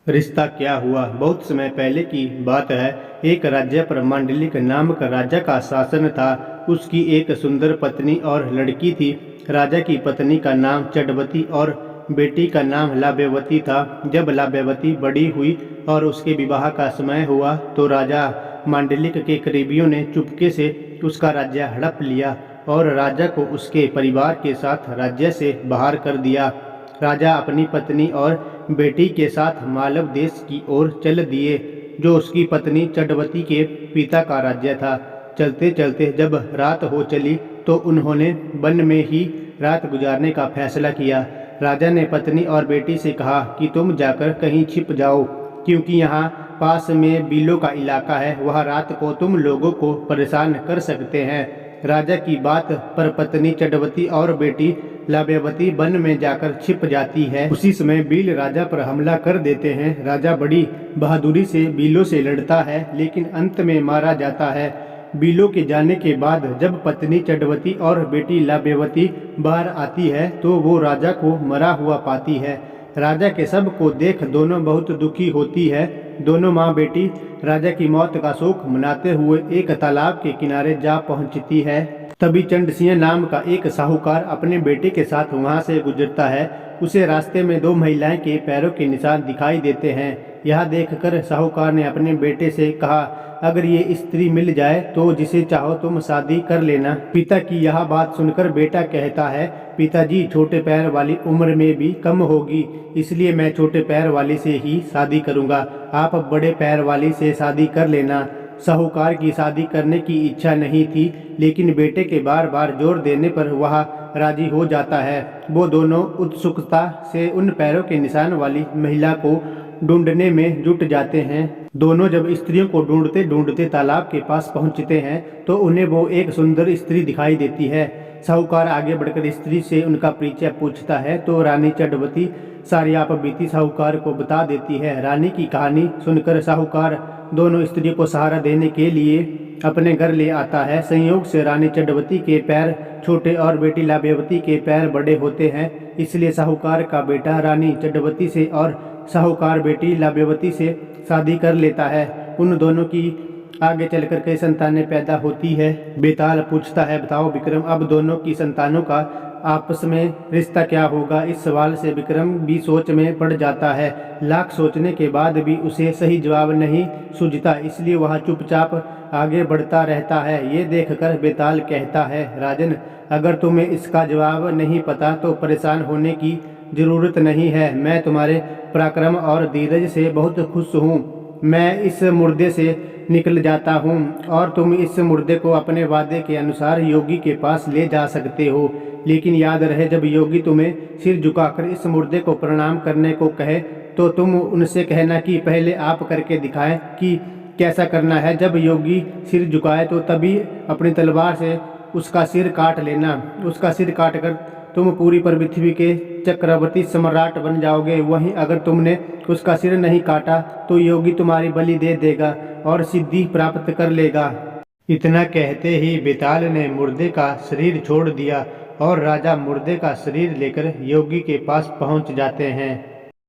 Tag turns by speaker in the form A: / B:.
A: रिश्ता क्या हुआ। बहुत समय पहले की बात है। एक राज्य पर मांडलिक नामक राजा का शासन था। उसकी एक सुंदर पत्नी और लड़की थी। राजा की पत्नी का नाम चंडवती और बेटी का नाम लाभ्यवती था। जब लाभ्यवती बड़ी हुई और उसके विवाह का समय हुआ तो राजा मांडलिक के करीबियों ने चुपके से उसका राज्य हड़प लिया और राजा को उसके परिवार के साथ राज्य से बाहर कर दिया। राजा अपनी पत्नी और बेटी के साथ मालव देश की ओर चल दिए, जो उसकी पत्नी चंडवती के पिता का राज्य था। चलते चलते जब रात हो चली तो उन्होंने वन में ही रात गुजारने का फैसला किया। राजा ने पत्नी और बेटी से कहा कि तुम जाकर कहीं छिप जाओ, क्योंकि यहाँ पास में बिलों का इलाका है, वह रात को तुम लोगों को परेशान कर सकते हैं। राजा की बात पर पत्नी चंडवती और बेटी लाभ्यवती वन में जाकर छिप जाती है। उसी समय बील राजा पर हमला कर देते हैं। राजा बड़ी बहादुरी से बीलों से लड़ता है, लेकिन अंत में मारा जाता है। बीलों के जाने के बाद जब पत्नी चंडवती और बेटी लाभ्यवती बाहर आती है तो वो राजा को मरा हुआ पाती है। राजा के शव को देख दोनों बहुत दुखी होती है। दोनों माँ बेटी राजा की मौत का शोक मनाते हुए एक तालाब के किनारे जा पहुंचती है। तभी चंडसिंह नाम का एक साहूकार अपने बेटे के साथ वहां से गुजरता है। उसे रास्ते में दो महिलाएं के पैरों के निशान दिखाई देते हैं। यह देखकर साहूकार ने अपने बेटे से कहा, अगर ये स्त्री मिल जाए तो जिसे चाहो तुम शादी कर लेना। पिता की यह बात सुनकर बेटा कहता है, पिताजी, छोटे पैर वाली उम्र में भी कम होगी, इसलिए मैं छोटे पैर वाली से ही शादी करूंगा। आप बड़े पैर वाली से शादी कर लेना। साहूकार की शादी करने की इच्छा नहीं थी, लेकिन बेटे के बार बार जोर देने पर वह राजी हो जाता है। वो दोनों उत्सुकता से उन पैरों के निशान वाली महिला को ढूंढने में जुट जाते हैं। दोनों जब स्त्रियों को ढूंढते ढूंढते तालाब के पास पहुंचते हैं तो उन्हें वो एक सुंदर स्त्री दिखाई देती है। साहूकार आगे बढ़कर स्त्री से उनका परिचय पूछता है तो रानी चंडवती सारी आप बीती साहूकार को बता देती है। रानी की कहानी सुनकर साहूकार दोनों स्त्रियों को सहारा देने के लिए अपने घर ले आता है। संयोग से रानी चंडवती के पैर छोटे और बेटी लाभ्यवती के पैर बड़े होते हैं, इसलिए साहूकार का बेटा रानी चंडवती से और साहूकार बेटी लाभ्यवती से शादी कर लेता है। उन दोनों की आगे चलकर कई संतानें पैदा होती है। बेताल पूछता है, बताओ विक्रम, अब दोनों की संतानों का आपस में रिश्ता क्या होगा। इस सवाल से विक्रम भी सोच में पड़ जाता है। लाख सोचने के बाद भी उसे सही जवाब नहीं सूझता, इसलिए वह चुपचाप आगे बढ़ता रहता है। ये देखकर बेताल कहता है, राजन, अगर तुम्हें इसका जवाब नहीं पता तो परेशान होने की जरूरत नहीं है। मैं तुम्हारे पराक्रम और धीरज से बहुत खुश हूँ। मैं इस मुर्दे से निकल जाता हूँ और तुम इस मुर्दे को अपने वादे के अनुसार योगी के पास ले जा सकते हो, लेकिन याद रहे, जब योगी तुम्हें सिर झुकाकर इस मुर्दे को प्रणाम करने को कहे तो तुम उनसे कहना कि पहले आप करके दिखाएं कि कैसा करना है। जब योगी सिर झुकाए तो तभी अपनी तलवार से उसका सिर काट लेना। उसका सिर काटकर तुम पूरी पृथ्वी के चक्रवर्ती सम्राट बन जाओगे। वहीं अगर तुमने उसका सिर नहीं काटा तो योगी तुम्हारी बलि दे देगा और सिद्धि प्राप्त कर लेगा। इतना कहते ही बेताल ने मुर्दे का शरीर छोड़ दिया और राजा मुर्दे का शरीर लेकर योगी के पास पहुंच जाते हैं।